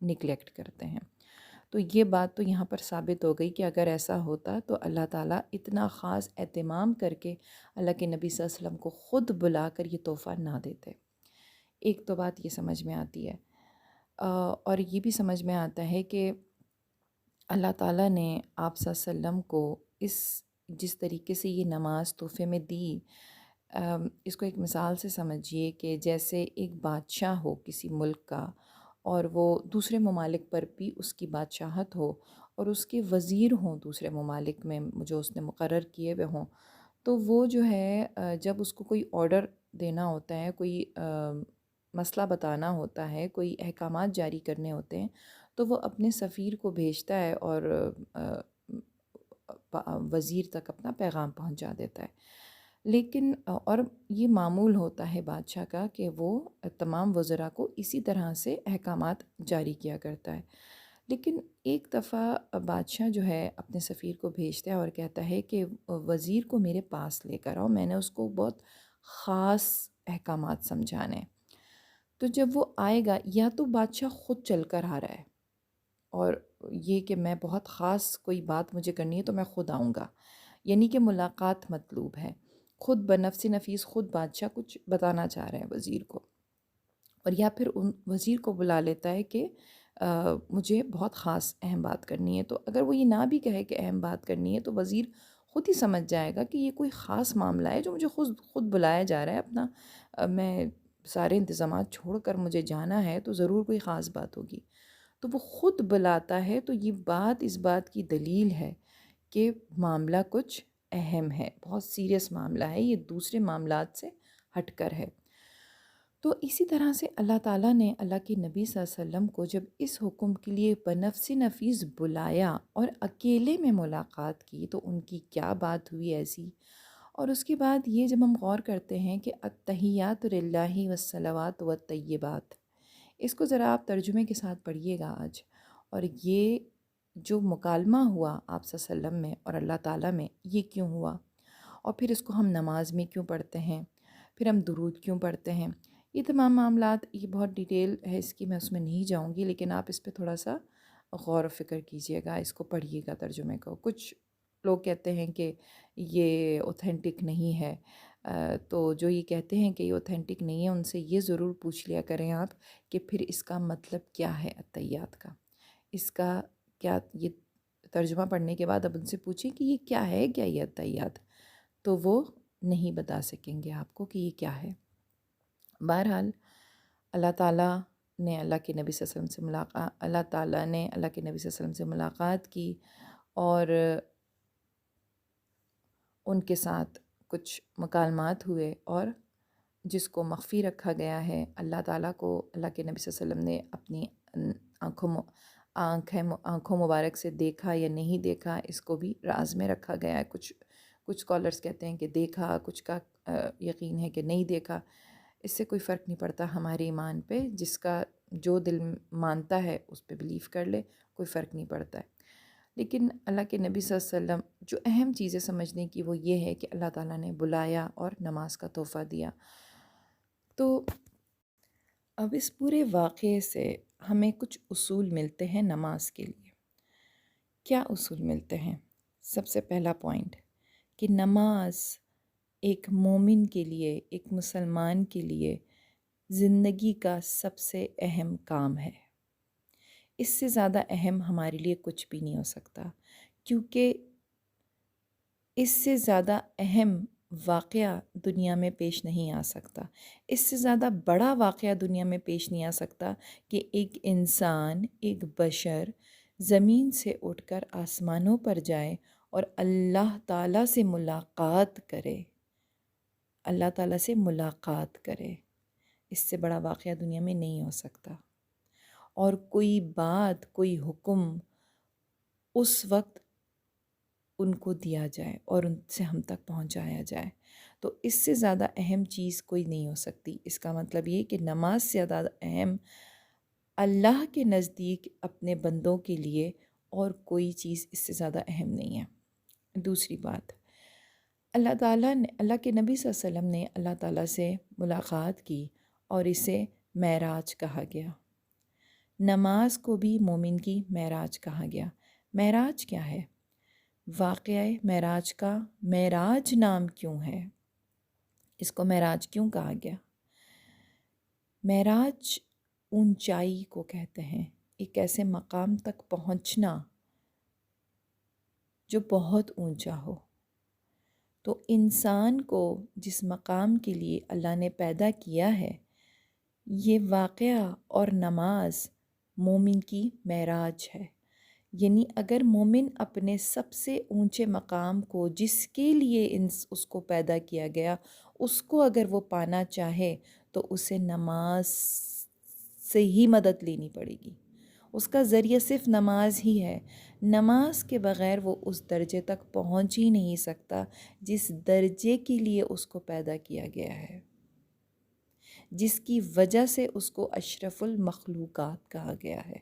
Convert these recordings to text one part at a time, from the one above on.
Neglect کرتے ہیں۔ تو یہ بات تو یہاں پر ثابت ہو گئی کہ اگر ایسا ہوتا تو اللہ تعالیٰ اتنا خاص اہتمام کر کے اللہ کے نبی صلی اللہ علیہ وسلم کو خود بلا کر یہ تحفہ نہ دیتے۔ ایک تو بات یہ سمجھ میں آتی ہے، اور یہ بھی سمجھ میں آتا ہے کہ اللہ تعالیٰ نے آپ صلی اللہ علیہ وسلم کو جس طریقے سے یہ نماز تحفے میں دی، اس کو ایک مثال سے سمجھیے کہ جیسے ایک بادشاہ ہو کسی ملک کا، اور وہ دوسرے ممالک پر بھی اس کی بادشاہت ہو، اور اس کے وزیر ہوں دوسرے ممالک میں جو اس نے مقرر کیے ہوئے ہوں، تو وہ جو ہے جب اس کو کوئی آرڈر دینا ہوتا ہے، کوئی مسئلہ بتانا ہوتا ہے، کوئی احکامات جاری کرنے ہوتے ہیں، تو وہ اپنے سفیر کو بھیجتا ہے اور وزیر تک اپنا پیغام پہنچا دیتا ہے۔ لیکن اور یہ معمول ہوتا ہے بادشاہ کا کہ وہ تمام وزراء کو اسی طرح سے احکامات جاری کیا کرتا ہے۔ لیکن ایک دفعہ بادشاہ جو ہے اپنے سفیر کو بھیجتا ہے اور کہتا ہے کہ وزیر کو میرے پاس لے کر آؤ، میں نے اس کو بہت خاص احکامات سمجھانے۔ تو جب وہ آئے گا، یا تو بادشاہ خود چل کر آ رہا ہے اور یہ کہ میں بہت خاص کوئی بات مجھے کرنی ہے تو میں خود آؤں گا، یعنی کہ ملاقات مطلوب ہے، خود بنفس نفیس خود بادشاہ کچھ بتانا چاہ رہے ہیں وزیر کو، اور یا پھر ان وزیر کو بلا لیتا ہے کہ مجھے بہت خاص اہم بات کرنی ہے۔ تو اگر وہ یہ نہ بھی کہے کہ اہم بات کرنی ہے، تو وزیر خود ہی سمجھ جائے گا کہ یہ کوئی خاص معاملہ ہے جو مجھے خود بلایا جا رہا ہے، اپنا میں سارے انتظامات چھوڑ کر مجھے جانا ہے، تو ضرور کوئی خاص بات ہوگی۔ تو وہ خود بلاتا ہے، تو یہ بات اس بات کی دلیل ہے کہ معاملہ کچھ اہم ہے، بہت سیریس معاملہ ہے، یہ دوسرے معاملات سے ہٹ کر ہے۔ تو اسی طرح سے اللہ تعالیٰ نے اللہ کے نبی صلی اللہ علیہ وسلم کو جب اس حکم کے لیے بنفس نفیس بلایا اور اکیلے میں ملاقات کی، تو ان کی کیا بات ہوئی ایسی۔ اور اس کے بعد یہ جب ہم غور کرتے ہیں کہ التحیات للہ والصلوات والطیبات، اس کو ذرا آپ ترجمے کے ساتھ پڑھیے گا آج، اور یہ جو مکالمہ ہوا آپ صلی اللہ علیہ وسلم میں اور اللہ تعالیٰ میں، یہ کیوں ہوا، اور پھر اس کو ہم نماز میں کیوں پڑھتے ہیں، پھر ہم درود کیوں پڑھتے ہیں، یہ تمام معاملات، یہ بہت ڈیٹیل ہے اس کی، میں اس میں نہیں جاؤں گی، لیکن آپ اس پہ تھوڑا سا غور و فکر کیجئے گا، اس کو پڑھیے گا ترجمے کو۔ کچھ لوگ کہتے ہیں کہ یہ اوتھینٹک نہیں ہے، تو جو یہ کہتے ہیں کہ یہ اوتھینٹک نہیں ہے، ان سے یہ ضرور پوچھ لیا کریں آپ کہ پھر اس کا مطلب کیا ہے التحیات کا، اس کا کیا، یہ ترجمہ پڑھنے کے بعد اب ان سے پوچھیں کہ یہ کیا ہے، کیا یہ التحیات، تو وہ نہیں بتا سکیں گے آپ کو کہ یہ کیا ہے۔ بہرحال اللہ تعالیٰ نے اللہ کے نبی صلی اللہ علیہ وسلم سے اللہ تعالیٰ نے اللہ کے نبی صلی اللہ علیہ وسلم سے ملاقات کی، اور ان کے ساتھ کچھ مکالمات ہوئے، اور جس کو مخفی رکھا گیا ہے، اللہ تعالیٰ کو اللہ کے نبی صلی اللہ علیہ وسلم نے اپنی آنکھوں مبارک سے دیکھا یا نہیں دیکھا، اس کو بھی راز میں رکھا گیا ہے۔ کچھ اسکالرز کہتے ہیں کہ دیکھا، کچھ کا یقین ہے کہ نہیں دیکھا، اس سے کوئی فرق نہیں پڑتا ہمارے ایمان پہ، جس کا جو دل مانتا ہے اس پہ بلیو کر لے، کوئی فرق نہیں پڑتا ہے۔ لیکن اللہ کے نبی صلی اللہ علیہ وسلم جو اہم چیزیں سمجھنے کی وہ یہ ہے کہ اللہ تعالیٰ نے بلایا اور نماز کا تحفہ دیا۔ تو اب اس پورے واقعے سے ہمیں کچھ اصول ملتے ہیں نماز کے لیے۔ کیا اصول ملتے ہیں؟ سب سے پہلا پوائنٹ کہ نماز ایک مومن کے لیے، ایک مسلمان کے لیے زندگی کا سب سے اہم کام ہے۔ اس سے زیادہ اہم ہمارے لیے کچھ بھی نہیں ہو سکتا، کیونکہ اس سے زیادہ اہم واقعہ دنیا میں پیش نہیں آ سکتا، اس سے زیادہ بڑا واقعہ دنیا میں پیش نہیں آ سکتا کہ ایک انسان، ایک بشر زمین سے اٹھ کر آسمانوں پر جائے اور اللہ تعالیٰ سے ملاقات کرے، اللہ تعالیٰ سے ملاقات کرے۔ اس سے بڑا واقعہ دنیا میں نہیں ہو سکتا، اور کوئی بات، کوئی حکم اس وقت ان کو دیا جائے اور ان سے ہم تک پہنچایا جائے، تو اس سے زیادہ اہم چیز کوئی نہیں ہو سکتی۔ اس کا مطلب یہ کہ نماز سے زیادہ اہم اللہ کے نزدیک اپنے بندوں کے لیے اور کوئی چیز اس سے زیادہ اہم نہیں ہے۔ دوسری بات، اللہ تعالیٰ نے، اللہ کے نبی صلی اللہ علیہ وسلم نے اللہ تعالیٰ سے ملاقات کی، اور اسے معراج کہا گیا۔ نماز کو بھی مومن کی معراج کہا گیا۔ معراج کیا ہے؟ واقعہ معراج کا معراج نام کیوں ہے؟ اس کو معراج کیوں کہا گیا؟ معراج اونچائی کو کہتے ہیں، ایک ایسے مقام تک پہنچنا جو بہت اونچا ہو۔ تو انسان کو جس مقام کے لیے اللہ نے پیدا کیا ہے، یہ واقعہ اور نماز مومن کی معراج ہے۔ یعنی اگر مومن اپنے سب سے اونچے مقام کو جس کے لیے اس کو پیدا کیا گیا، اس کو اگر وہ پانا چاہے تو اسے نماز سے ہی مدد لینی پڑے گی۔ اس کا ذریعہ صرف نماز ہی ہے۔ نماز کے بغیر وہ اس درجے تک پہنچ ہی نہیں سکتا جس درجے کے لیے اس کو پیدا کیا گیا ہے، جس کی وجہ سے اس کو اشرف المخلوقات کہا گیا ہے،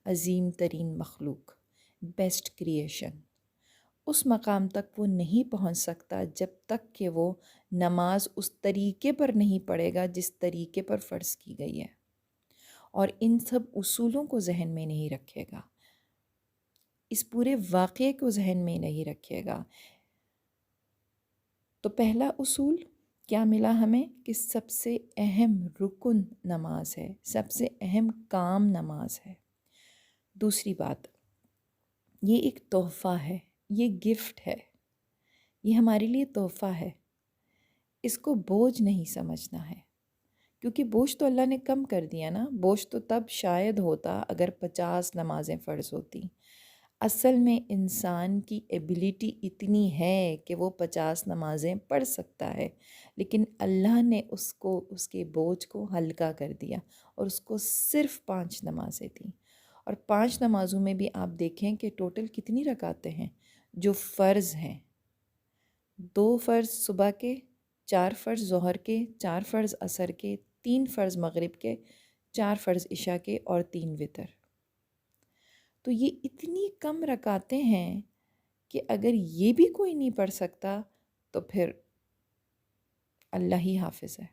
عظیم ترین مخلوق، بیسٹ کریشن۔ اس مقام تک وہ نہیں پہنچ سکتا جب تک کہ وہ نماز اس طریقے پر نہیں پڑھے گا جس طریقے پر فرض کی گئی ہے، اور ان سب اصولوں کو ذہن میں نہیں رکھے گا، اس پورے واقعے کو ذہن میں نہیں رکھے گا۔ تو پہلا اصول کیا ملا ہمیں؟ کہ سب سے اہم رکن نماز ہے، سب سے اہم کام نماز ہے۔ دوسری بات، یہ ایک تحفہ ہے، یہ گفٹ ہے، یہ ہمارے لیے تحفہ ہے، اس کو بوجھ نہیں سمجھنا ہے، کیونکہ بوجھ تو اللہ نے کم کر دیا نا۔ بوجھ تو تب شاید ہوتا اگر 50 نمازیں فرض ہوتی۔ اصل میں انسان کی ایبیلٹی اتنی ہے کہ وہ 50 نمازیں پڑھ سکتا ہے، لیکن اللہ نے اس کے بوجھ کو ہلکا کر دیا اور اس کو صرف 5 نمازیں دیں۔ اور 5 نمازوں میں بھی آپ دیکھیں کہ ٹوٹل کتنی رکعتیں ہیں جو فرض ہیں۔ 2 فرض صبح کے، 4 فرض ظہر کے، 4 فرض عصر کے، 3 فرض مغرب کے، 4 فرض عشاء کے اور 3 وتر۔ تو یہ اتنی کم رکعتیں ہیں کہ اگر یہ بھی کوئی نہیں پڑھ سکتا تو پھر اللہ ہی حافظ ہے۔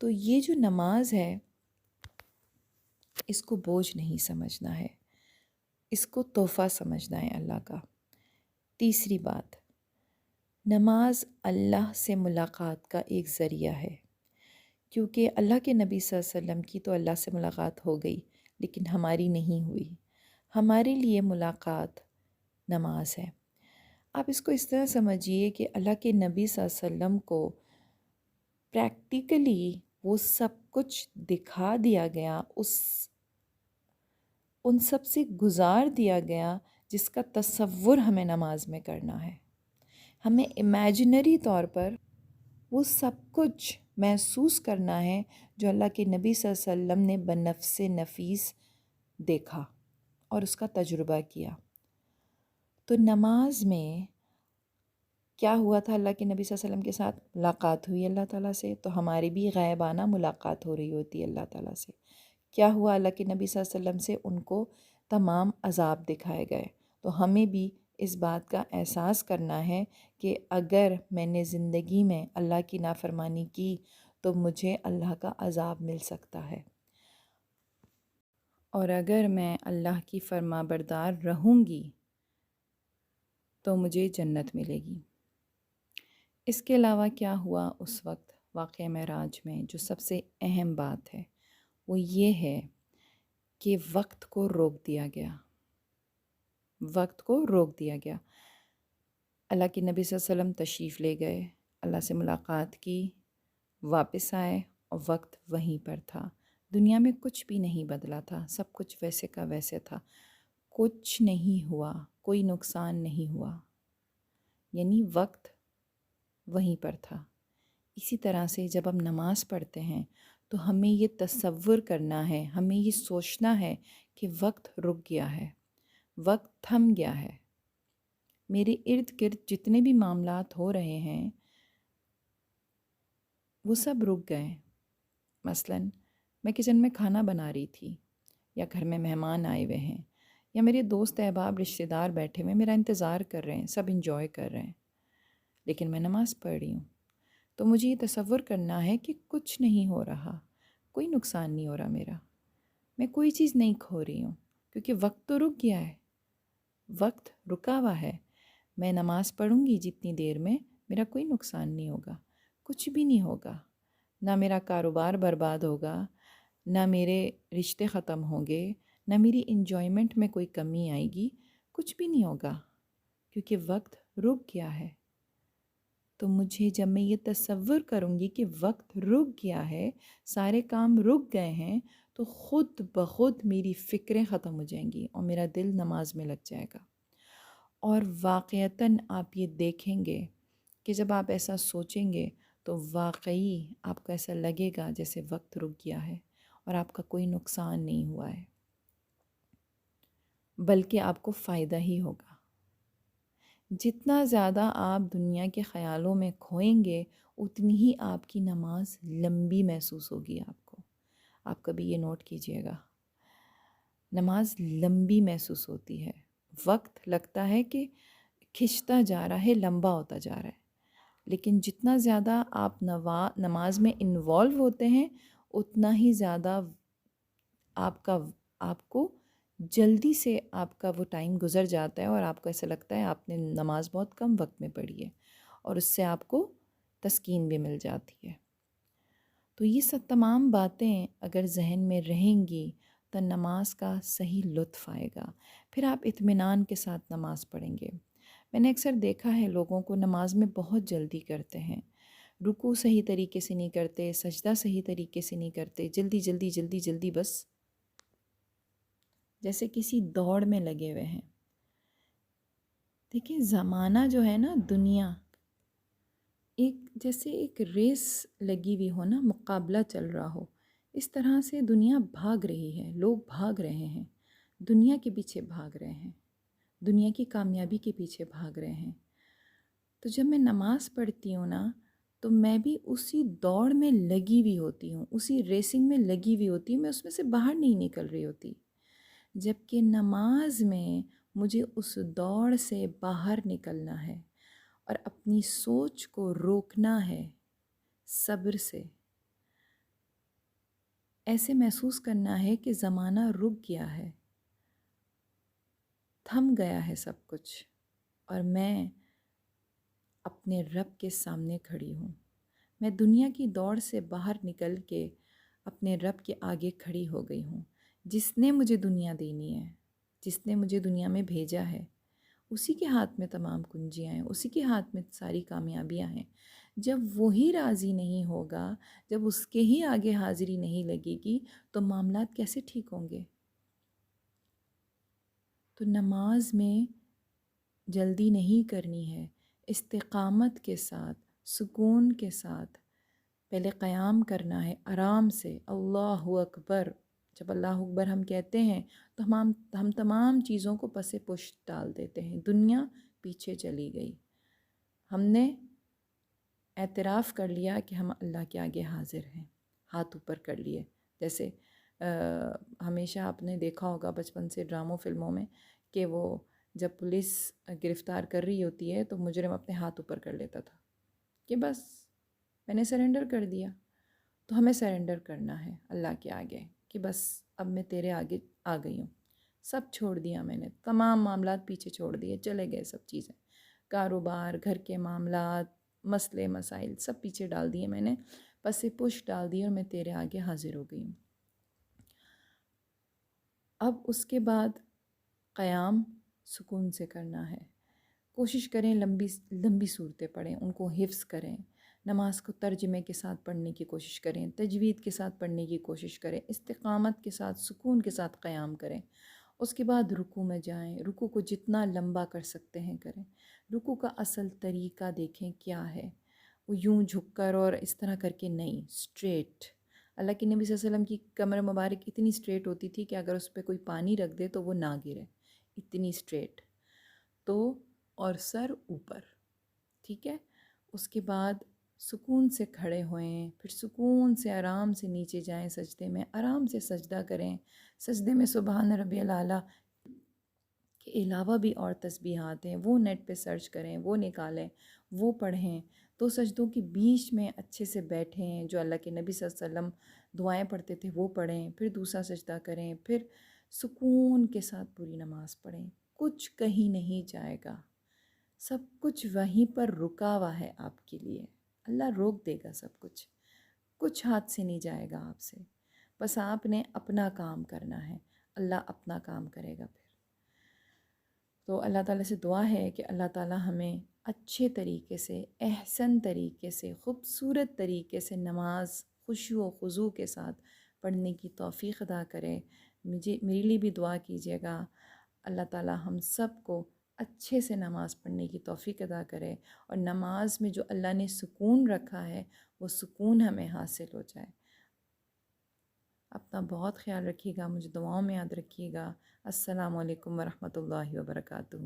تو یہ جو نماز ہے، اس کو بوجھ نہیں سمجھنا ہے، اس کو تحفہ سمجھنا ہے اللہ کا۔ تیسری بات، نماز اللہ سے ملاقات کا ایک ذریعہ ہے، کیونکہ اللہ کے نبی صلی اللہ علیہ وسلم کی تو اللہ سے ملاقات ہو گئی، لیکن ہماری نہیں ہوئی۔ ہمارے لیے ملاقات نماز ہے۔ آپ اس کو اس طرح سمجھیے کہ اللہ کے نبی صلی اللہ علیہ وسلم کو پریکٹیکلی وہ سب کچھ دکھا دیا گیا، ان سب سے گزار دیا گیا جس کا تصور ہمیں نماز میں کرنا ہے۔ ہمیں امیجنری طور پر وہ سب کچھ محسوس کرنا ہے جو اللہ کے نبی صلی اللہ علیہ وسلم نے بنفس نفیس دیکھا اور اس کا تجربہ کیا۔ تو نماز میں کیا ہوا تھا؟ اللہ کے نبی صلی اللہ علیہ وسلم کے ساتھ ملاقات ہوئی اللہ تعالیٰ سے، تو ہماری بھی غائبانہ ملاقات ہو رہی ہوتی ہے اللہ تعالیٰ سے۔ کیا ہوا؟ اللہ کے نبی صلی اللہ علیہ وسلم سے ان کو تمام عذاب دکھائے گئے۔ تو ہمیں بھی اس بات کا احساس کرنا ہے کہ اگر میں نے زندگی میں اللہ کی نافرمانی کی تو مجھے اللہ کا عذاب مل سکتا ہے، اور اگر میں اللہ کی فرما بردار رہوں گی تو مجھے جنت ملے گی۔ اس کے علاوہ کیا ہوا اس وقت واقعہ معراج میں؟ جو سب سے اہم بات ہے وہ یہ ہے کہ وقت کو روک دیا گیا، وقت کو روک دیا گیا۔ اللہ کے نبی صلی اللہ علیہ وسلم تشریف لے گئے، اللہ سے ملاقات کی، واپس آئے اور وقت وہیں پر تھا۔ دنیا میں کچھ بھی نہیں بدلا تھا، سب کچھ ویسے کا ویسے تھا، کچھ نہیں ہوا، کوئی نقصان نہیں ہوا، یعنی وقت وہیں پر تھا۔ اسی طرح سے جب ہم نماز پڑھتے ہیں تو ہمیں یہ تصور کرنا ہے، ہمیں یہ سوچنا ہے کہ وقت رک گیا ہے، وقت تھم گیا ہے۔ میرے ارد گرد جتنے بھی معاملات ہو رہے ہیں وہ سب رک گئے۔ مثلاً میں کچن میں کھانا بنا رہی تھی، یا گھر میں مہمان آئے ہوئے ہیں، یا میرے دوست احباب رشتہ دار بیٹھے ہوئے میرا انتظار کر رہے ہیں، سب انجوائے کر رہے ہیں، لیکن میں نماز پڑھ رہی ہوں۔ تو مجھے یہ تصور کرنا ہے کہ کچھ نہیں ہو رہا، کوئی نقصان نہیں ہو رہا میرا، میں کوئی چیز نہیں کھو رہی ہوں، کیونکہ وقت تو رک گیا ہے، وقت رکا ہوا ہے۔ میں نماز پڑھوں گی جتنی دیر میں، میرا کوئی نقصان نہیں ہوگا، کچھ بھی نہیں ہوگا، نہ میرا کاروبار برباد ہوگا، نہ میرے رشتے ختم ہوں گے، نہ میری انجوائمنٹ میں کوئی کمی آئے گی، کچھ بھی نہیں ہوگا، کیونکہ وقت رک گیا ہے۔ تو مجھے جب میں یہ تصور کروں گی کہ وقت رک گیا ہے، سارے کام رک گئے ہیں، تو خود بخود میری فکریں ختم ہو جائیں گی اور میرا دل نماز میں لگ جائے گا۔ اور واقعتاً آپ یہ دیکھیں گے کہ جب آپ ایسا سوچیں گے تو واقعی آپ کو ایسا لگے گا جیسے وقت رک گیا ہے اور آپ کا کوئی نقصان نہیں ہوا ہے، بلکہ آپ کو فائدہ ہی ہوگا۔ جتنا زیادہ آپ دنیا کے خیالوں میں کھوئیں گے، اتنی ہی آپ کی نماز لمبی محسوس ہوگی آپ کو۔ آپ کبھی یہ نوٹ کیجئے گا، نماز لمبی محسوس ہوتی ہے، وقت لگتا ہے کہ کھنچتا جا رہا ہے، لمبا ہوتا جا رہا ہے، لیکن جتنا زیادہ آپ نماز میں انوالو ہوتے ہیں، اتنا ہی زیادہ آپ کو جلدی سے آپ کا وہ ٹائم گزر جاتا ہے اور آپ کو ایسا لگتا ہے آپ نے نماز بہت کم وقت میں پڑھی ہے، اور اس سے آپ کو تسکین بھی مل جاتی ہے۔ تو یہ سب تمام باتیں اگر ذہن میں رہیں گی تو نماز کا صحیح لطف آئے گا، پھر آپ اطمینان کے ساتھ نماز پڑھیں گے۔ میں نے اکثر دیکھا ہے لوگوں کو نماز میں بہت جلدی کرتے ہیں، رکوع صحیح طریقے سے نہیں کرتے، سجدہ صحیح طریقے سے نہیں کرتے، جلدی جلدی جلدی جلدی، بس جیسے کسی دوڑ میں لگے ہوئے ہیں۔ دیکھیں زمانہ جو ہے نا، دنیا جیسے ایک ریس لگی ہوئی ہو نا، مقابلہ چل رہا ہو، اس طرح سے دنیا بھاگ رہی ہے، لوگ بھاگ رہے ہیں، دنیا کے پیچھے بھاگ رہے ہیں، دنیا کی کامیابی کے پیچھے بھاگ رہے ہیں۔ تو جب میں نماز پڑھتی ہوں نا، تو میں بھی اسی دوڑ میں لگی ہوئی ہوتی ہوں، اسی ریسنگ میں لگی ہوئی ہوتی ہوں، میں اس میں سے باہر نہیں نکل رہی ہوتی۔ جبکہ نماز میں مجھے اس دوڑ سے باہر نکلنا ہے اور اپنی سوچ کو روکنا ہے، صبر سے ایسے محسوس کرنا ہے کہ زمانہ رک گیا ہے، تھم گیا ہے سب کچھ، اور میں اپنے رب کے سامنے کھڑی ہوں۔ میں دنیا کی دوڑ سے باہر نکل کے اپنے رب کے آگے کھڑی ہو گئی ہوں، جس نے مجھے دنیا دینی ہے، جس نے مجھے دنیا میں بھیجا ہے، اسی کے ہاتھ میں تمام کنجیاں ہیں، اسی کے ہاتھ میں ساری کامیابیاں ہیں۔ جب وہی راضی نہیں ہوگا، جب اس کے ہی آگے حاضری نہیں لگے گی، تو معاملات کیسے ٹھیک ہوں گے؟ تو نماز میں جلدی نہیں کرنی ہے، استقامت کے ساتھ، سکون کے ساتھ پہلے قیام کرنا ہے، آرام سے اللہ اکبر۔ جب اللہ اکبر ہم کہتے ہیں تو ہم تمام چیزوں کو پس پشت ڈال دیتے ہیں، دنیا پیچھے چلی گئی، ہم نے اعتراف کر لیا کہ ہم اللہ کے آگے حاضر ہیں، ہاتھ اوپر کر لیے۔ جیسے ہمیشہ آپ نے دیکھا ہوگا بچپن سے ڈراموں فلموں میں کہ وہ جب پولیس گرفتار کر رہی ہوتی ہے تو مجرم اپنے ہاتھ اوپر کر لیتا تھا کہ بس میں نے سرنڈر کر دیا۔ تو ہمیں سرنڈر کرنا ہے اللہ کے آگے کہ بس اب میں تیرے آگے آ گئی ہوں، سب چھوڑ دیا میں نے، تمام معاملات پیچھے چھوڑ دیے، چلے گئے سب چیزیں، کاروبار، گھر کے معاملات، مسئلے مسائل سب پیچھے ڈال دیے میں نے، پس پش ڈال دی اور میں تیرے آگے حاضر ہو گئی ہوں۔ اب اس کے بعد قیام سکون سے کرنا ہے، کوشش کریں لمبی صورتیں پڑھیں، ان کو حفظ کریں، نماز کو ترجمے کے ساتھ پڑھنے کی کوشش کریں، تجوید کے ساتھ پڑھنے کی کوشش کریں، استقامت کے ساتھ سکون کے ساتھ قیام کریں۔ اس کے بعد رکوع میں جائیں، رکوع کو جتنا لمبا کر سکتے ہیں کریں۔ رکوع کا اصل طریقہ دیکھیں کیا ہے، وہ یوں جھک کر اور اس طرح کر کے نہیں، اسٹریٹ۔ اللہ کے نبی صلی اللہ علیہ وسلم کی کمر مبارک اتنی اسٹریٹ ہوتی تھی کہ اگر اس پہ کوئی پانی رکھ دے تو وہ نہ گرے، اتنی اسٹریٹ۔ تو اور سر اوپر، ٹھیک ہے۔ اس کے بعد سکون سے کھڑے ہوئیں، پھر سکون سے آرام سے نیچے جائیں، سجدے میں آرام سے سجدہ کریں۔ سجدے میں سبحان ربی الاعلیٰ کے علاوہ بھی اور تسبیحات ہیں، وہ نیٹ پہ سرچ کریں، وہ نکالیں، وہ پڑھیں۔ تو سجدوں کے بیچ میں اچھے سے بیٹھیں، جو اللہ کے نبی صلی اللہ علیہ وسلم دعائیں پڑھتے تھے وہ پڑھیں، پھر دوسرا سجدہ کریں، پھر سکون کے ساتھ پوری نماز پڑھیں. کچھ کہیں نہیں جائے گا، سب کچھ وہیں پر رکا ہوا ہے آپ کے لیے. اللہ روک دے گا سب کچھ، کچھ ہاتھ سے نہیں جائے گا آپ سے. بس آپ نے اپنا کام کرنا ہے، اللہ اپنا کام کرے گا پھر. تو اللہ تعالیٰ سے دعا ہے کہ اللہ تعالیٰ ہمیں اچھے طریقے سے، احسن طریقے سے، خوبصورت طریقے سے نماز خشوع و خضوع کے ساتھ پڑھنے کی توفیق عطا کرے. میرے لیے بھی دعا کیجیے گا. اللہ تعالیٰ ہم سب کو اچھے سے نماز پڑھنے کی توفیق عطا کرے، اور نماز میں جو اللہ نے سکون رکھا ہے وہ سکون ہمیں حاصل ہو جائے. اپنا بہت خیال رکھیے گا، مجھے دعاؤں میں یاد رکھیے گا. السلام علیکم ورحمۃ اللہ وبرکاتہ.